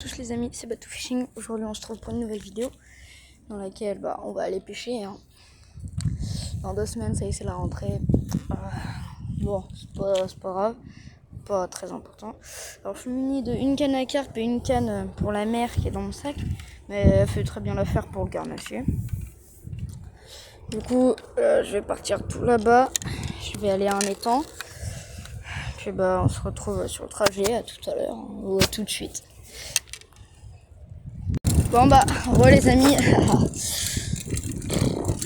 Tous les amis, c'est Bateau Fishing. Aujourd'hui on se retrouve pour une nouvelle vidéo dans laquelle on va aller pêcher hein. Dans 2 semaines, ça y est, c'est la rentrée. Bon, c'est pas grave, pas très important. Alors je suis muni de une canne à carpe et une canne pour la mer qui est dans mon sac, mais elle fait très bien l'affaire pour le carnassier. Du coup je vais partir tout là-bas, je vais aller à un étang, puis on se retrouve sur le trajet. À tout à l'heure ou à tout de suite. Bon ouais les amis,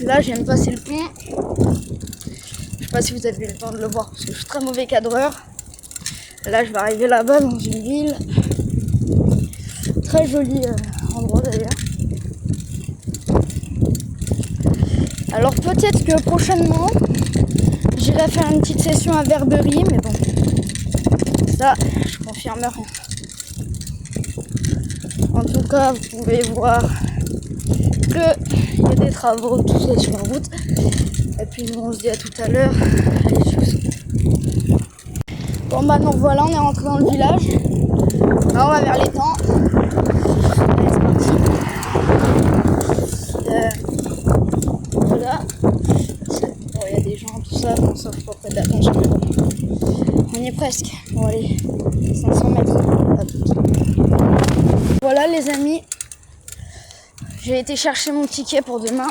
là je viens de passer le pont. Je sais pas si vous avez eu le temps de le voir parce que je suis très mauvais cadreur. Là je vais arriver là-bas dans une ville, très joli endroit d'ailleurs. Alors peut-être que prochainement j'irai faire une petite session à Verberie, mais bon, ça je confirmerai. En tout cas, vous pouvez voir qu'il y a des travaux, tout ça sur la route. Et puis nous, on se dit à tout à l'heure. Allez, tchuss. Bon nous voilà, on est rentré dans le village. Là, on va vers l'étang. Allez, c'est parti. Voilà. Bon, il y a des gens, tout ça, on s'en fout pas près d'attention. On y est presque. Bon, allez, 500 mètres. Voilà les amis, j'ai été chercher mon ticket pour demain.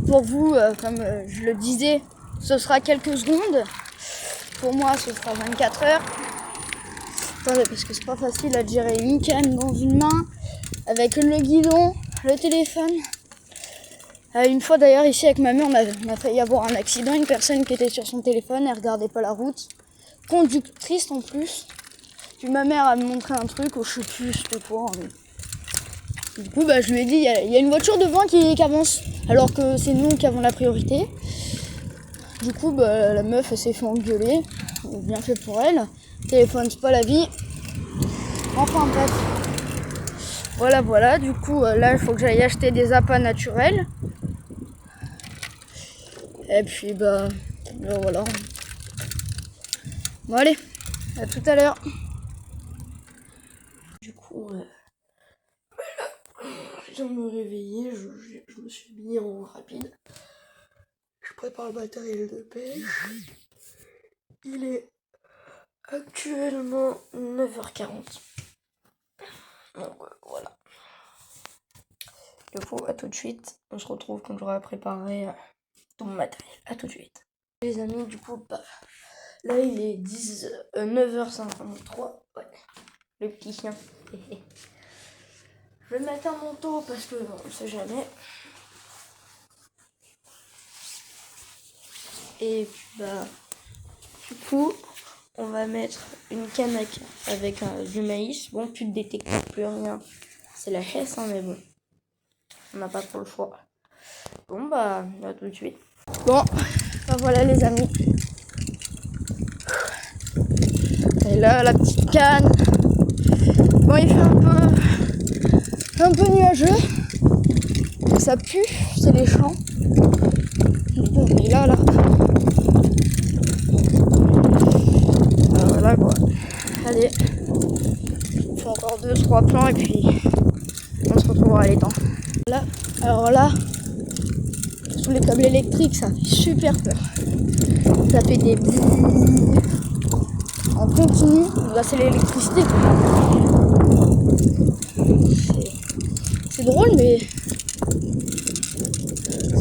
Pour vous, comme je le disais, ce sera quelques secondes. Pour moi, ce sera 24 heures. Attendez, parce que c'est pas facile à gérer une canne dans une main, avec le guidon, le téléphone. Une fois d'ailleurs, ici avec ma mère, on a failli avoir un accident. Une personne qui était sur son téléphone, elle regardait pas la route. Conductrice en plus. Puis ma mère a me montré un truc, je sais plus c'était quoi. Mais... Du coup, je lui ai dit, il y a une voiture devant qui avance, alors que c'est nous qui avons la priorité. Du coup, la meuf, elle s'est fait engueuler. Bien fait pour elle. Téléphone, c'est pas la vie. Enfin bref. Voilà. Du coup, là, il faut que j'aille acheter des appâts naturels. Et puis, voilà. Bon, allez, à tout à l'heure. Du coup, je viens de me réveiller, je me suis mis en rapide. Je prépare le matériel de pêche. Il est actuellement 9h40. Donc voilà. Du coup, à tout de suite. On se retrouve quand j'aurai préparé tout mon matériel. À tout de suite. Les amis, du coup, là il est 9h53. Ouais. Le petit chien. Je vais mettre un manteau parce que on ne sait jamais. Et puis du coup, on va mettre une canne avec du maïs. Bon, tu ne détectes plus rien. C'est la chaise, hein, mais bon. On n'a pas trop le choix. Bon, à tout de suite. Bon, voilà les amis. Et là, la petite canne. Bon, il fait un peu nuageux. Ça pue, c'est les champs. Bon, on est là. Voilà quoi. Allez. On fait encore 2-3 plans et puis on se retrouvera à l'étang. Alors là, sous les câbles électriques, ça fait super peur. Ça fait des bzzz. En continu, c'est l'électricité. C'est drôle, mais si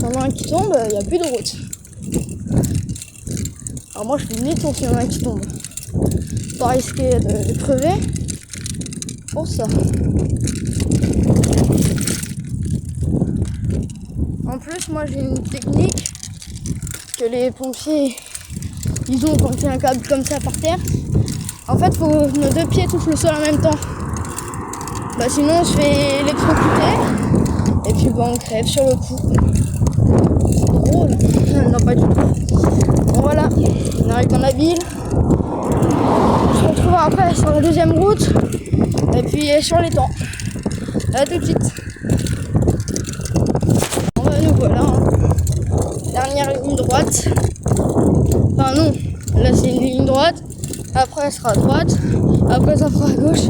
on a un qui tombe, il n'y a plus de route. Alors moi, je fais demi-tour s'il y en a un qui tombe. Pas risquer de crever. Pour ça. En plus, moi, j'ai une technique que les pompiers, ils ont quand il y a un câble comme ça par terre. En fait, faut que nos 2 pieds touchent le sol en même temps. Sinon, on se fait électrocuter. Et puis, on crève sur le coup. C'est drôle. Non, pas du tout. Bon, voilà. On arrive dans la ville. On se retrouve après sur la 2e route. Et puis, sur l'étang. À tout de suite. Bon, nous voilà. Dernière ligne droite. Enfin, non. Là, c'est une ligne droite. Après, elle sera à droite. Après ça fera à gauche.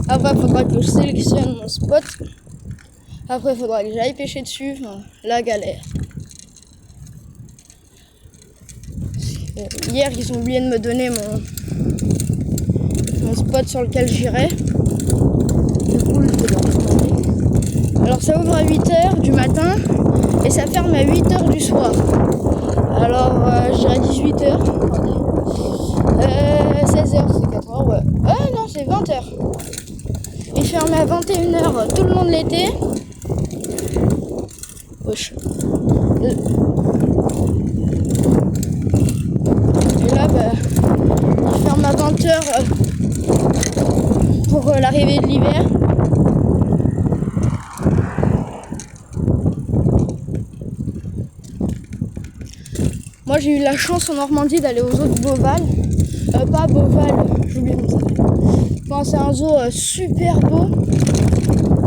Après il faudra que je sélectionne mon spot. Après il faudra que j'aille pêcher dessus. Enfin, la galère. Hier ils ont oublié de me donner mon spot sur lequel j'irai. Du coup je vais leur demander. Alors ça ouvre à 8h du matin et ça ferme à 8h du soir. Alors je dirais 18h. 16h, c'est 4h, ouais. Non, c'est 20h. Il ferme à 21h tout le long de l'été. Wesh. Et là, bah, il ferme à 20h pour l'arrivée de l'hiver. Moi, j'ai eu la chance en Normandie d'aller aux eaux de Beauval. Pas Beauval, j'ai oublié comment ça s'appelle. Enfin, c'est un zoo super beau.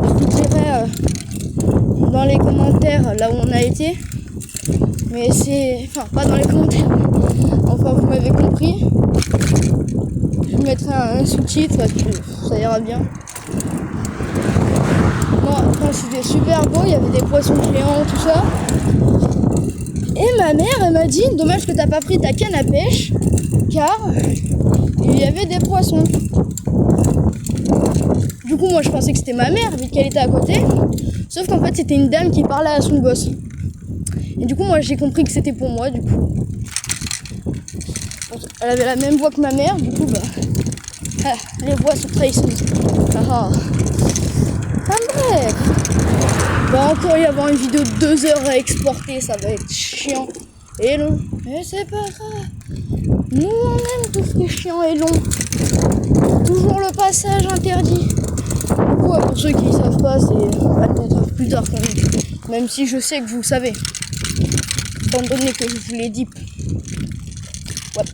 Je vous dirai dans les commentaires là où on a été. Mais c'est... Enfin, pas dans les commentaires. Enfin, vous m'avez compris. Je mettrai un sous-titre, ça ira bien. Bon, enfin, c'était super beau, il y avait des poissons géants, tout ça. Et ma mère, elle m'a dit, dommage que t'as pas pris ta canne à pêche, car il y avait des poissons. Du coup, moi, je pensais que c'était ma mère, vu qu'elle était à côté. Sauf qu'en fait, c'était une dame qui parlait à son gosse. Et du coup, moi, j'ai compris que c'était pour moi, du coup. Elle avait la même voix que ma mère, du coup, bah... les voix se trahissent. Bref. Va encore y avoir une vidéo de 2 heures à exporter, ça va être chiant et long. Mais c'est pas grave. Nous, on aime tout ce qui est chiant et long. Toujours le passage interdit. Du coup, pour ceux qui ne savent pas, c'est peut-être plus tard quand même. Même si je sais que vous le savez. Étant donné que je vous l'ai dit. Ouais.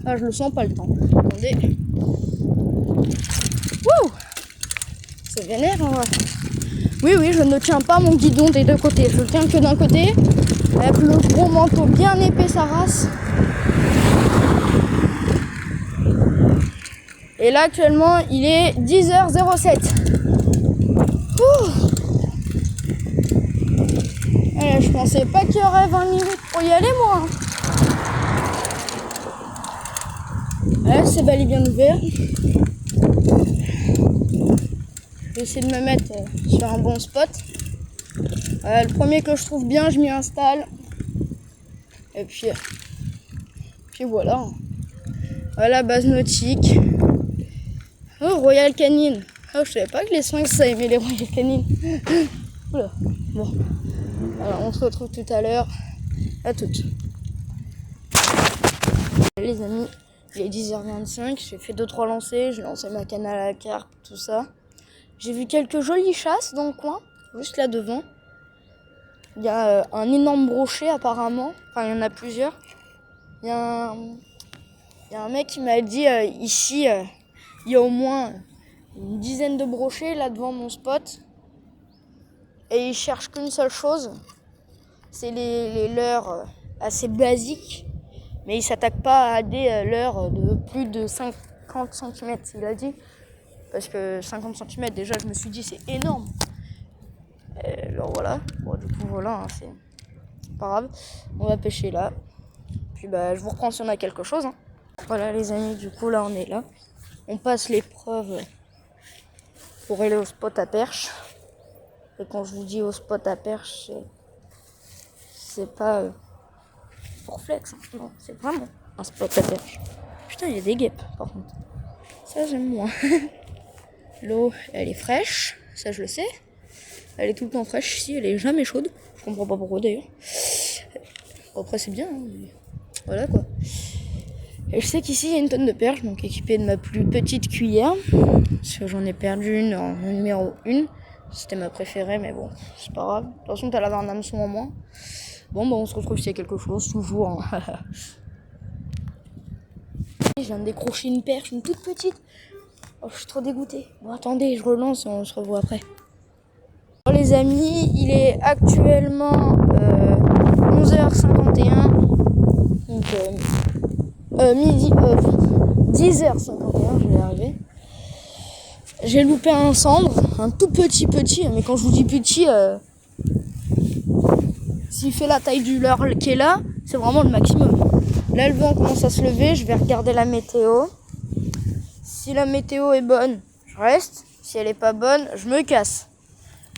Ah, je le sens pas le temps. Attendez. Wouh! C'est vénère, en vrai. Oui, je ne tiens pas mon guidon des deux côtés. Je le tiens que d'un côté. Avec le gros manteau bien épais, sa race. Et là, actuellement, il est 10h07. Je pensais pas qu'il y aurait 20 minutes pour y aller, moi. Ouais, c'est bel et bien ouvert. Je vais essayer de me mettre sur un bon spot. Le premier que je trouve bien, je m'y installe. Et puis voilà. Voilà, base nautique. Oh, Royal Canin. Oh, je savais pas que les sphinx ça aimait les Royal Canin. Oula. Bon. Alors, on se retrouve tout à l'heure. À toutes. Les amis, il est 10h25. J'ai fait 2-3 lancers. J'ai lancé ma canne à la carpe, tout ça. J'ai vu quelques jolies chasses dans le coin, juste là devant. Il y a un énorme brochet apparemment. Enfin, il y en a plusieurs. Il y a un mec qui m'a dit ici, il y a au moins une dizaine de brochets là devant mon spot. Et il cherche qu'une seule chose. C'est les leurres assez basiques. Mais il s'attaque pas à des leurres de plus de 50 cm, il a dit. Parce que 50 cm, déjà, je me suis dit, c'est énorme. Alors voilà. Bon, du coup, voilà, hein, c'est pas grave. On va pêcher là. Puis, bah, je vous reprends si on a quelque chose. Hein. Voilà, les amis, du coup, là, on est là. On passe l'épreuve pour aller au spot à perche. Et quand je vous dis au spot à perche, c'est pas pour flex. Hein. Non, c'est vraiment un spot à perche. Putain, il y a des guêpes, par contre. Ça, j'aime moins. L'eau, elle est fraîche, ça je le sais. Elle est tout le temps fraîche ici, elle est jamais chaude. Je comprends pas pourquoi d'ailleurs. Après c'est bien, hein, mais voilà quoi. Et je sais qu'ici il y a une tonne de perches, donc équipée de ma plus petite cuillère. Parce que j'en ai perdu une en numéro 1. C'était ma préférée, mais bon, c'est pas grave. De toute façon, t'as un hameçon en moins. Bon, bah on se retrouve s'il y a quelque chose, toujours. Hein. Je viens de décrocher une perche, une toute petite. Oh, je suis trop dégoûtée. Bon, attendez, je relance et on se revoit après. Alors, les amis, il est actuellement 11h51. Donc, 10h51, je vais y arriver. J'ai loupé un cendre, un tout petit, mais quand je vous dis petit, s'il fait la taille du leurre qui est là, c'est vraiment le maximum. Là, le vent commence à se lever, je vais regarder la météo. Si la météo est bonne, je reste. Si elle est pas bonne, je me casse.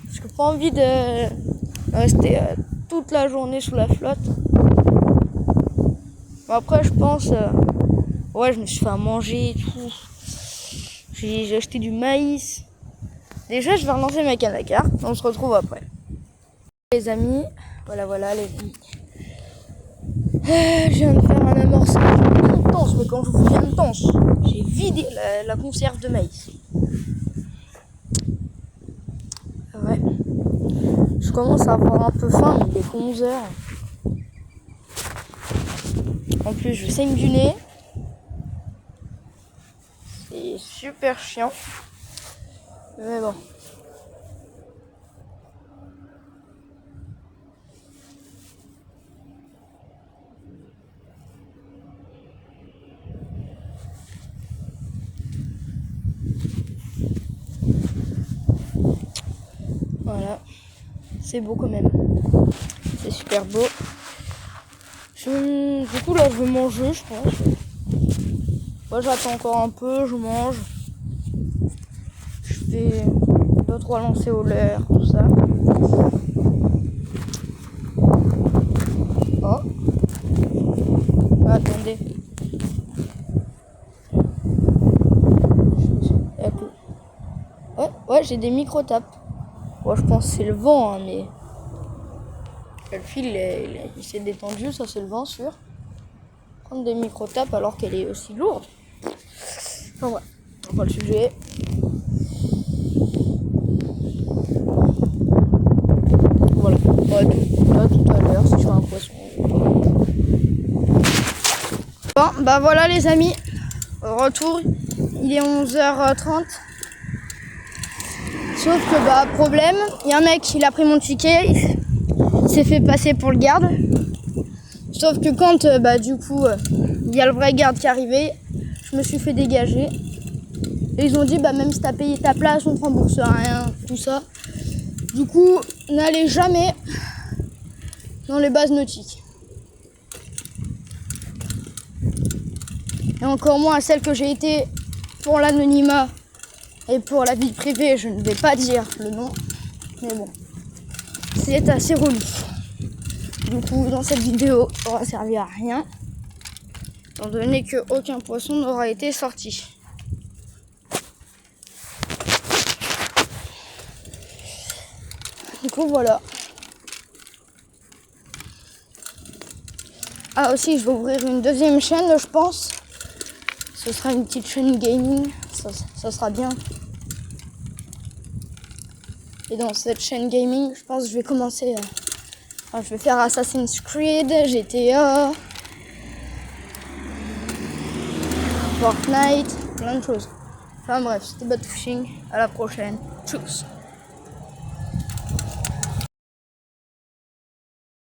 Parce que pas envie de rester toute la journée sous la flotte. Bon, après, je pense... ouais, je me suis fait à manger et tout. J'ai acheté du maïs. Déjà, je vais relancer ma canne à carte. On se retrouve après. Les amis, voilà les amis. Je viens de faire un amorçage intense, mais quand je vous dis intense, j'ai vidé la conserve de maïs. Ouais. Je commence à avoir un peu faim, mais il est 11h. En plus, je saigne du nez. C'est super chiant. Mais bon. Voilà. C'est beau quand même. C'est super beau. Du coup, là, je vais manger, je pense. Moi, j'attends encore un peu, je mange. Je fais 2-3 lancers au leurre, tout ça. Oh. Ah, attendez. Ouais, j'ai des micro-tapes. Bon, je pense que c'est le vent, hein, mais... Le fil, il s'est détendu, ça c'est le vent sûr. Prendre des micro-tapes alors qu'elle est aussi lourde. Enfin ouais, c'est pas le sujet. Voilà, tout à l'heure si je fais un poisson. Bon, bah voilà les amis. Retour, il est 11h30. Sauf que bah problème, il y a un mec, il a pris mon ticket, il s'est fait passer pour le garde. Sauf que quand du coup il y a le vrai garde qui est arrivé, je me suis fait dégager. Et ils ont dit même si t'as payé ta place, on te rembourse rien, tout ça. Du coup, n'allez jamais dans les bases nautiques. Et encore moins à celle que j'ai été pour l'anonymat et pour la vie privée, je ne vais pas dire le nom. Mais bon, c'est assez relou. Du coup, dans cette vidéo, ça aura servi à rien, étant donné qu'aucun poisson n'aura été sorti. Du coup, voilà. Ah, aussi, je vais ouvrir une deuxième chaîne, je pense. Ce sera une petite chaîne gaming, ça sera bien. Et dans cette chaîne gaming, je pense que je vais commencer... je vais faire Assassin's Creed, GTA, Fortnite, plein de choses. Enfin bref, c'était Bad Fishing, à la prochaine. Tchuss.